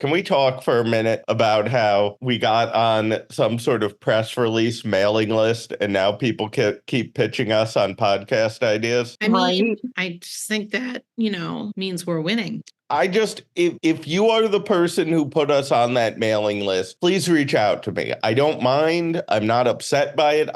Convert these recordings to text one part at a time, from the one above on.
Can we talk for a minute about how we got on some sort of press release mailing list and now people keep pitching us on podcast ideas? I mean, I just think that, means we're winning. If you are the person who put us on that mailing list, please reach out to me. I don't mind. I'm not upset by it.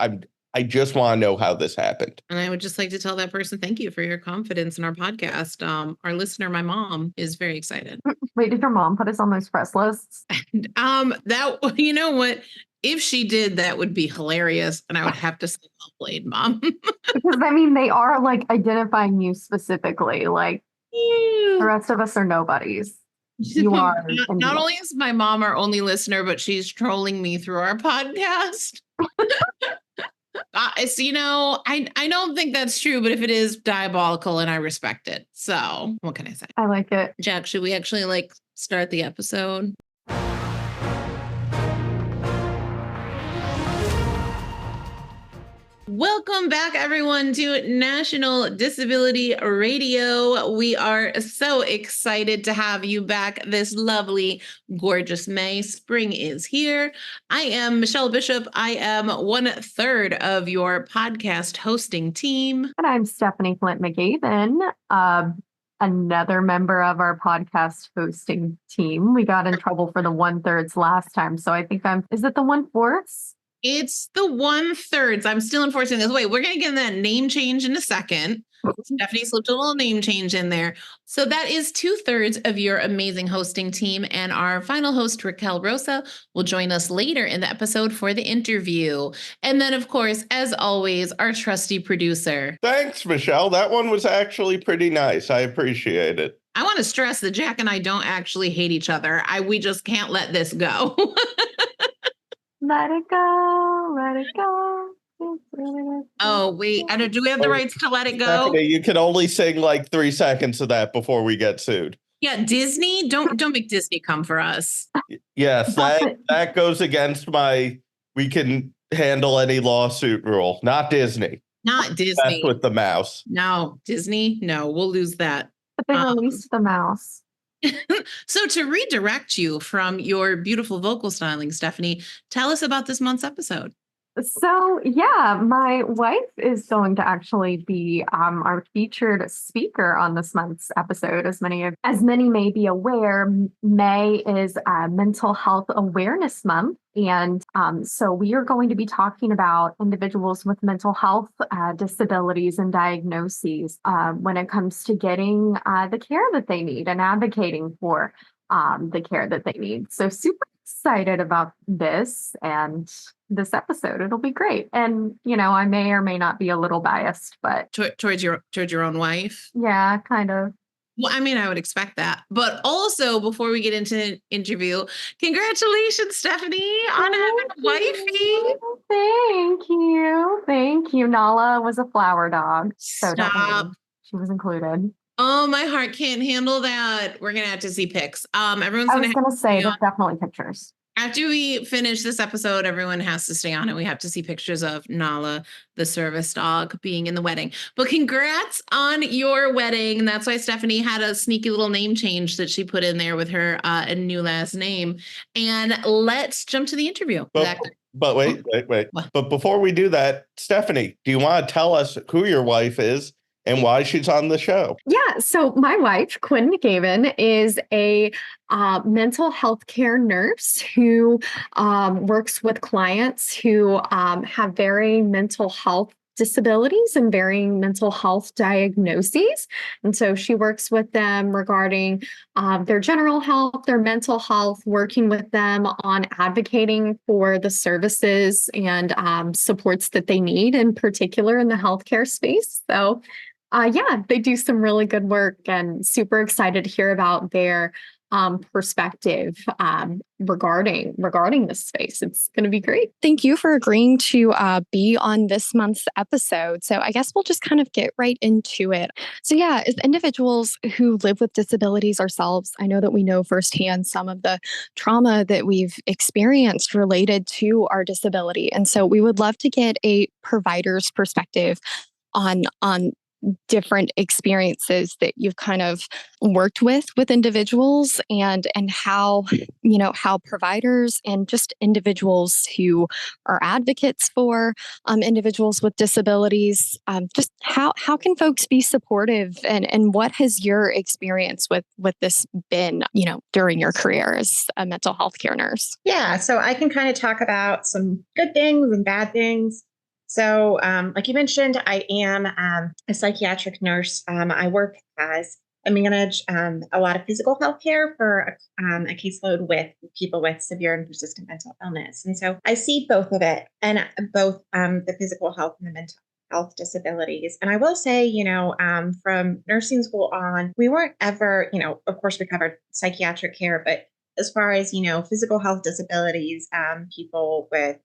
I just want to know how this happened. And I would just like to tell that person, thank you for your confidence in our podcast. Our listener, my mom, is very excited. Wait, did your mom put us on those press lists? You know what? If she did, that would be hilarious. And I would have to say, well played, Mom. Because, they are identifying you specifically. The rest of us are nobodies. You are. Not only is my mom our only listener, but she's trolling me through our podcast. I don't think that's true, but if it is, diabolical, and I respect it. So what can I say? I like it. Jack, should we actually start the episode? Welcome back, everyone, to National Disability Radio. We are so excited to have you back this lovely, gorgeous May. Spring is here. I am Michelle Bishop. I am 1/3 of your podcast hosting team. And I'm Stephanie Quinn McEben, another member of our podcast hosting team. We got in trouble for the 1/3 last time, so I think is it the 1/4? It's the 1/3. I'm still enforcing this. Wait, we're going to get that name change in a second. Stephanie slipped a little name change in there. So that is 2/3 of your amazing hosting team. And our final host, Raquel Rosa, will join us later in the episode for the interview. And then, of course, as always, our trusty producer. Thanks, Michelle. That one was actually pretty nice. I appreciate it. I want to stress that Jack and I don't actually hate each other. We just can't let this go. Let it go, let it go. Oh, wait. Do we have the rights to let it go? Stephanie, you can only sing 3 seconds of that before we get sued. Yeah, Disney, don't make Disney come for us. Yes, that goes against we can handle any lawsuit rule. Not Disney. Not Disney. That's with the mouse. No, Disney, no, we'll lose that. But they released the mouse. So to redirect you from your beautiful vocal styling, Stephanie, tell us about this month's episode. So, yeah, my wife is going to actually be our featured speaker on this month's episode. As many may be aware, May is Mental Health Awareness Month. And so we are going to be talking about individuals with mental health disabilities and diagnoses when it comes to getting the care that they need and advocating for the care that they need. So super excited about this and this episode. It'll be great. And, I may or may not be a little biased, but towards your own wife. Yeah, kind of. Well, I would expect that. But also, before we get into the interview, congratulations, Stephanie, on having a wifey. Thank you. Nala was a flower dog. So Stop. She was included. Oh, my heart can't handle that. We're going to have to see pics. Everyone's I was going to say, there's definitely pictures. After we finish this episode, everyone has to stay on it. We have to see pictures of Nala, the service dog, being in the wedding. But congrats on your wedding. And that's why Stephanie had a sneaky little name change that she put in there with her new last name. And let's jump to the interview. But wait. What? But before we do that, Stephanie, do you want to tell us who your wife is and why she's on the show? Yeah. So my wife, Quinn McEben, is a mental health care nurse who works with clients who have varying mental health disabilities and varying mental health diagnoses. And so she works with them regarding their general health, their mental health, working with them on advocating for the services and supports that they need, in particular in the healthcare space. So they do some really good work, and super excited to hear about their perspective regarding this space. It's going to be great. Thank you for agreeing to be on this month's episode. So I guess we'll just kind of get right into it. So yeah, as individuals who live with disabilities ourselves, I know that we know firsthand some of the trauma that we've experienced related to our disability. And so we would love to get a provider's perspective on different experiences that you've kind of worked with individuals, and how, how providers and just individuals who are advocates for individuals with disabilities, just how can folks be supportive, and what has your experience with this been, during your career as a mental health care nurse? Yeah, so I can kind of talk about some good things and bad things. So, like you mentioned, I am a psychiatric nurse. I manage a lot of physical health care for a caseload with people with severe and persistent mental illness. And so I see both of it, and both the physical health and the mental health disabilities. And I will say, from nursing school on, we weren't ever, of course, we covered psychiatric care, but as far as, physical health disabilities, people with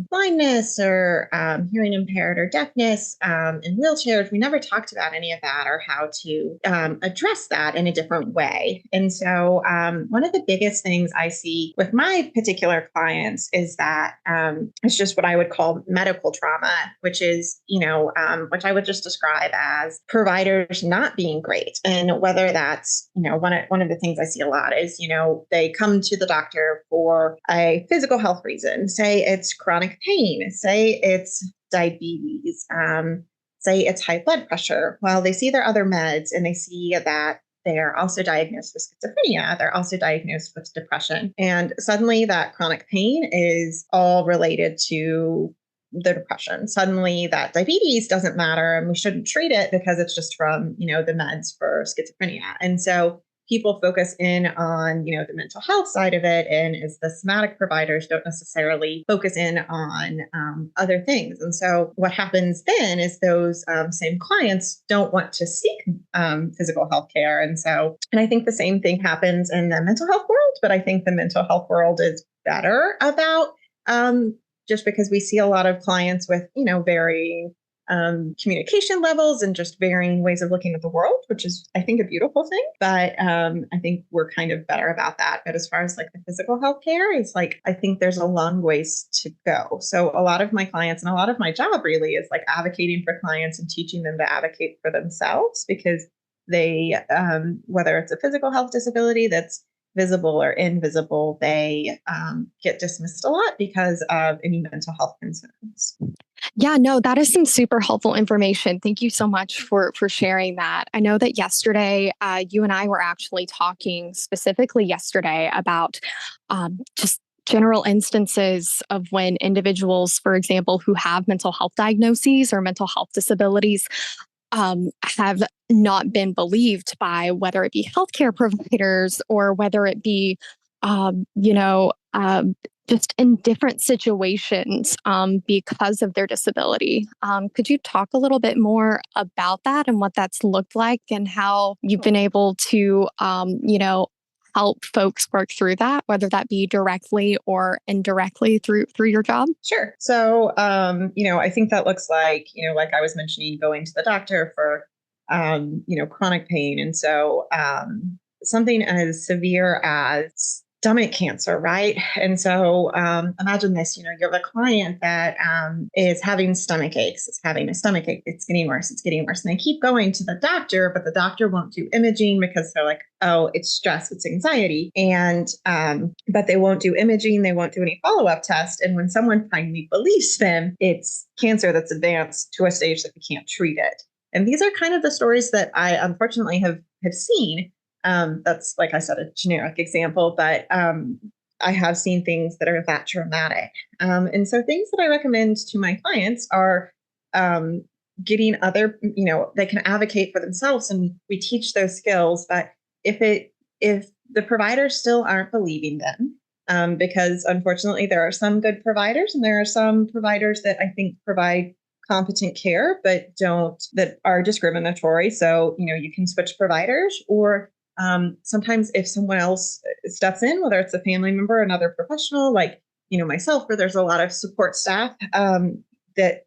blindness or hearing impaired or deafness in wheelchairs, we never talked about any of that or how to address that in a different way. And so one of the biggest things I see with my particular clients is that it's just what I would call medical trauma, which is, which I would just describe as providers not being great. And whether that's, one of the things I see a lot is, they come to the doctor for a physical health reason. Say it's chronic pain, say it's diabetes, say it's high blood pressure. Well, they see their other meds and they see that they're also diagnosed with schizophrenia. They're also diagnosed with depression. And suddenly that chronic pain is all related to the depression. Suddenly that diabetes doesn't matter and we shouldn't treat it because it's just from, the meds for schizophrenia. And so people focus in on, the mental health side of it, and as the somatic providers don't necessarily focus in on other things. And so what happens then is those same clients don't want to seek physical health care. And I think the same thing happens in the mental health world, but I think the mental health world is better about just because we see a lot of clients with, varying communication levels and just varying ways of looking at the world, which is, I think, a beautiful thing. But I think we're kind of better about that. But as far as like the physical healthcare, it's like, I think there's a long ways to go. So a lot of my clients and a lot of my job really is like advocating for clients and teaching them to advocate for themselves, because they, whether it's a physical health disability that's visible or invisible, they get dismissed a lot because of any mental health concerns. Yeah, no, that is some super helpful information. Thank you so much for sharing that. I know that yesterday, you and I were actually talking specifically yesterday about just general instances of when individuals, for example, who have mental health diagnoses or mental health disabilities, have not been believed by whether it be healthcare providers or whether it be, just in different situations because of their disability. Could you talk a little bit more about that and what that's looked like and how you've been able to, help folks work through that, whether that be directly or indirectly through your job? Sure. So, I think that looks like, like I was mentioning, going to the doctor for, chronic pain. And so something as severe as stomach cancer, right? And so imagine this, you have a client that is having stomach aches. It's having a stomach ache. It's getting worse. It's getting worse. And they keep going to the doctor, but the doctor won't do imaging because they're like, oh, it's stress, it's anxiety. And, but they won't do imaging. They won't do any follow-up test. And when someone finally believes them, it's cancer that's advanced to a stage that we can't treat it. And these are kind of the stories that I unfortunately have seen. That's, like I said, a generic example, but I have seen things that are that dramatic. And so things that I recommend to my clients are getting other, they can advocate for themselves, and we teach those skills. But if the providers still aren't believing them, because unfortunately there are some good providers and there are some providers that I think provide competent care, but that are discriminatory. So, you can switch providers, or sometimes if someone else steps in, whether it's a family member, another professional, like, myself, where there's a lot of support staff that,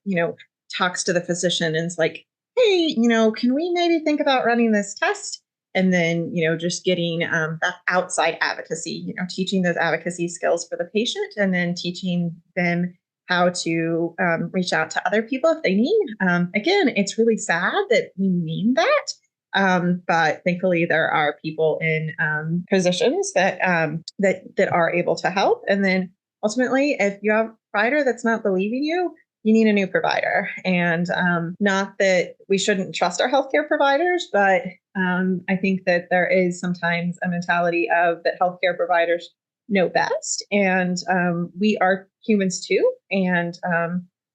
talks to the physician and is like, hey, can we maybe think about running this test? And then, just getting that outside advocacy, teaching those advocacy skills for the patient, and then teaching them how to reach out to other people if they need. Again, it's really sad that we need that. But thankfully, there are people in positions that are able to help. And then ultimately, if you have a provider that's not believing you, you need a new provider. And not that we shouldn't trust our healthcare providers, but I think that there is sometimes a mentality of that healthcare providers know best. And we are humans too. And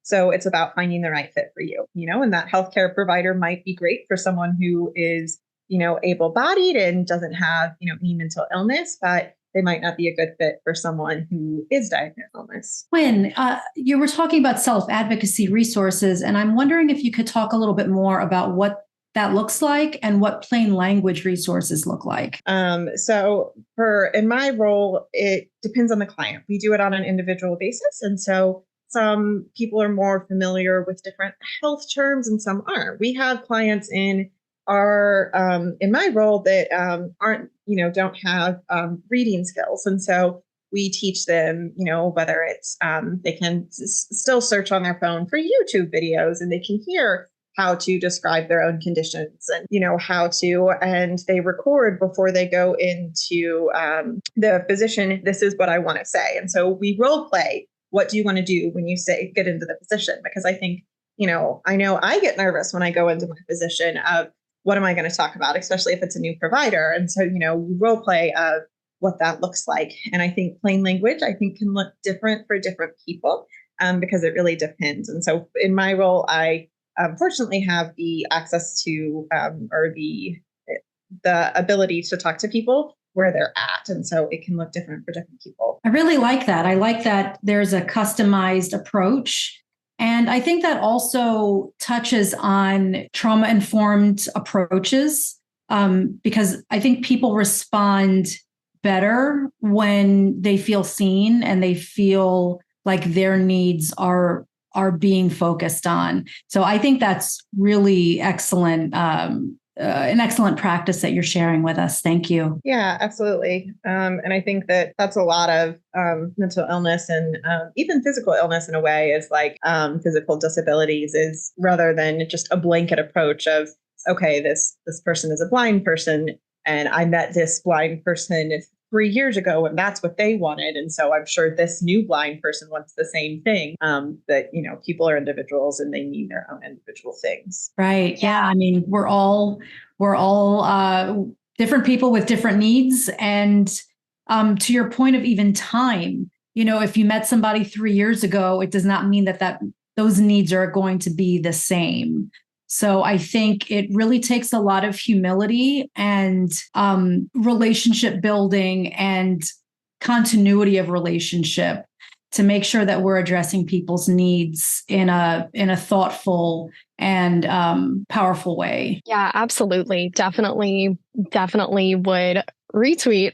so it's about finding the right fit for you, and that healthcare provider might be great for someone who is, able-bodied and doesn't have, any mental illness, but they might not be a good fit for someone who is diagnosed with illness. Quinn, you were talking about self-advocacy resources, and I'm wondering if you could talk a little bit more about what that looks like and what plain language resources look like. So in my role, it depends on the client. We do it on an individual basis. And so some people are more familiar with different health terms and some aren't. We have clients in my role that aren't, don't have reading skills. And so we teach them, whether it's they can still search on their phone for YouTube videos, and they can hear how to describe their own conditions and, and they record before they go into the physician. This is what I want to say. And so we role play. What do you want to do when you get into the position? Because I think, I know I get nervous when I go into my position of what am I going to talk about, especially if it's a new provider. And so, we role play of what that looks like. And I think plain language, can look different for different people because it really depends. And so in my role, I fortunately have the access to or the ability to talk to people where they're at. And so it can look different for different people. I really like that. I like that there's a customized approach. And I think that also touches on trauma-informed approaches because I think people respond better when they feel seen and they feel like their needs are being focused on. So I think that's really excellent, an excellent practice that you're sharing with us. Thank you. Yeah, absolutely. And I think that that's a lot of mental illness and even physical illness in a way is like physical disabilities is rather than just a blanket approach of, okay, this person is a blind person and I met this blind person 3 years ago and that's what they wanted. And so I'm sure this new blind person wants the same thing, that, people are individuals and they need their own individual things. Right. Yeah. I mean, we're all different people with different needs. And to your point of even time, if you met somebody 3 years ago, it does not mean that those needs are going to be the same. So I think it really takes a lot of humility and relationship building and continuity of relationship to make sure that we're addressing people's needs in a thoughtful and powerful way. Yeah, absolutely. Definitely would retweet.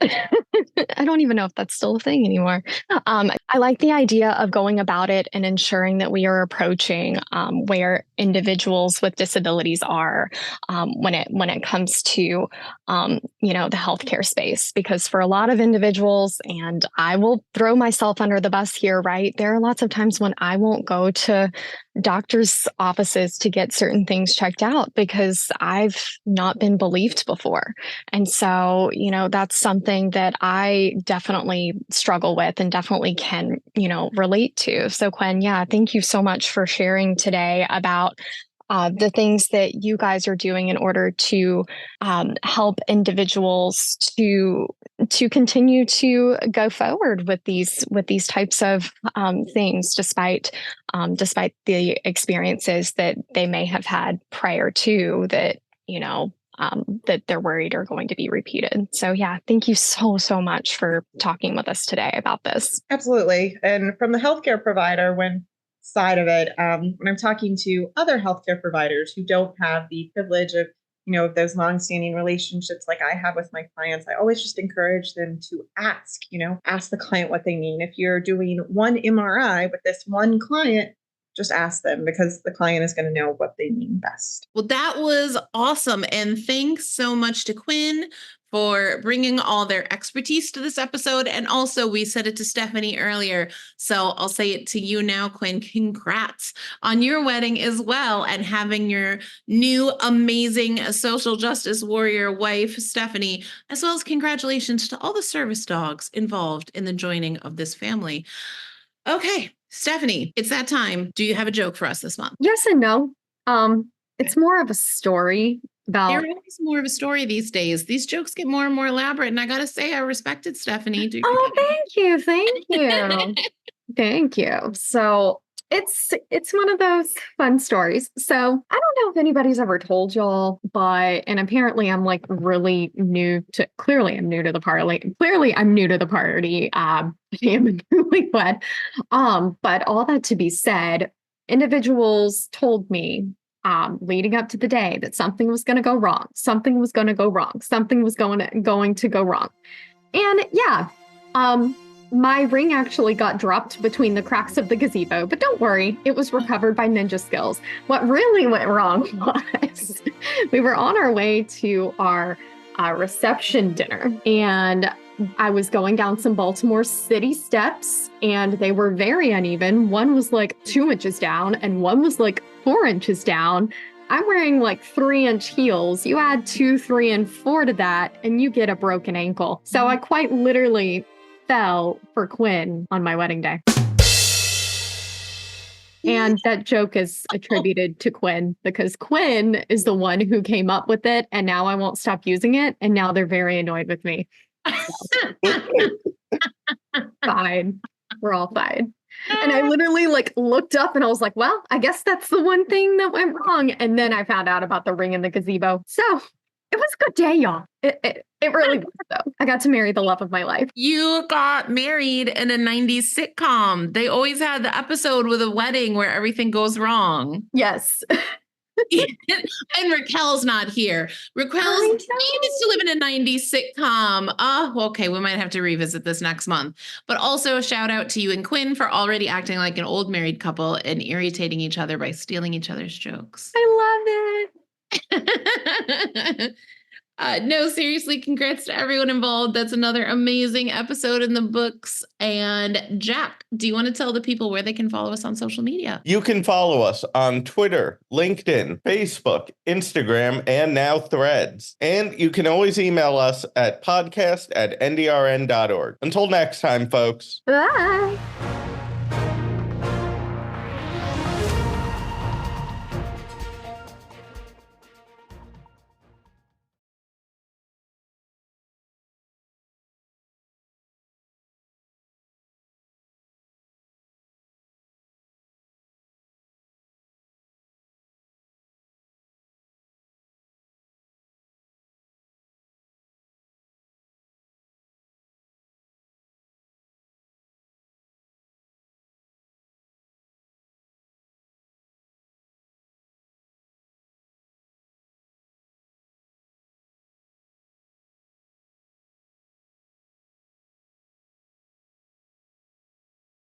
I don't even know if that's still a thing anymore. I like the idea of going about it and ensuring that we are approaching where individuals with disabilities are when it comes to the healthcare space. Because for a lot of individuals, and I will throw myself under the bus here, right? There are lots of times when I won't go to doctors' offices to get certain things checked out because I've not been believed before. And so, that's something that I definitely struggle with and definitely can, relate to. So Quinn, yeah, thank you so much for sharing today about the things that you guys are doing in order to help individuals to continue to go forward with these types of things, despite the experiences that they may have had prior to that, that they're worried are going to be repeated. So yeah, thank you so much for talking with us today about this. Absolutely. And from the healthcare provider, side of it, when I'm talking to other healthcare providers who don't have the privilege of, of those longstanding relationships like I have with my clients, I always just encourage them to ask the client what they need. If you're doing one MRI with this one client, just ask them because the client is going to know what they need best. Well, that was awesome. And thanks so much to Quinn for bringing all their expertise to this episode. And also, we said it to Stephanie earlier, so I'll say it to you now, Quinn. Congrats on your wedding as well, and having your new amazing social justice warrior wife, Stephanie, as well as congratulations to all the service dogs involved in the joining of this family. Okay, Stephanie, it's that time. Do you have a joke for us this month? Yes and no. It's more of a story about. They're always more of a story these days. These jokes get more and more elaborate. And I got to say, I respected Stephanie. Oh, thank you. Thank you. Thank you. So it's one of those fun stories. So I don't know if anybody's ever told y'all, and apparently I'm like really clearly I'm new to the party. Clearly I'm new to the party. I am newlywed. But all that to be said, individuals told me leading up to the day that something was going to go wrong. Something was going to go wrong. Something was going to go wrong. And yeah, my ring actually got dropped between the cracks of the gazebo, but don't worry, it was recovered by ninja skills. What really went wrong was we were on our way to our reception dinner, and I was going down some Baltimore City steps, and they were very uneven. One was like 2 inches down, and one was like 4 inches down. I'm wearing like 3-inch heels. You add 2, 3, and 4 to that, and you get a broken ankle. So I quite literally fell for Quinn on my wedding day. And that joke is attributed to Quinn because Quinn is the one who came up with it, and now I won't stop using it, and now they're very annoyed with me. Fine. We're all fine. And I literally like looked up and I was like, well, I guess that's the one thing that went wrong. And then I found out about the ring in the gazebo. So it was a good day, y'all. It really was, though. I got to marry the love of my life. You got married in a 90s sitcom. They always had the episode with a wedding where everything goes wrong. Yes. And Raquel's not here. Raquel's dream is to live in a 90s sitcom. Oh, okay. We might have to revisit this next month. But also a shout out to you and Quinn for already acting like an old married couple and irritating each other by stealing each other's jokes. I love it. No, seriously, congrats to everyone involved. That's another amazing episode in the books. And Jack, do you want to tell the people where they can follow us on social media? You can follow us on Twitter, LinkedIn, Facebook, Instagram, and now Threads. And you can always email us at podcast@ndrn.org. Until next time, folks. Bye.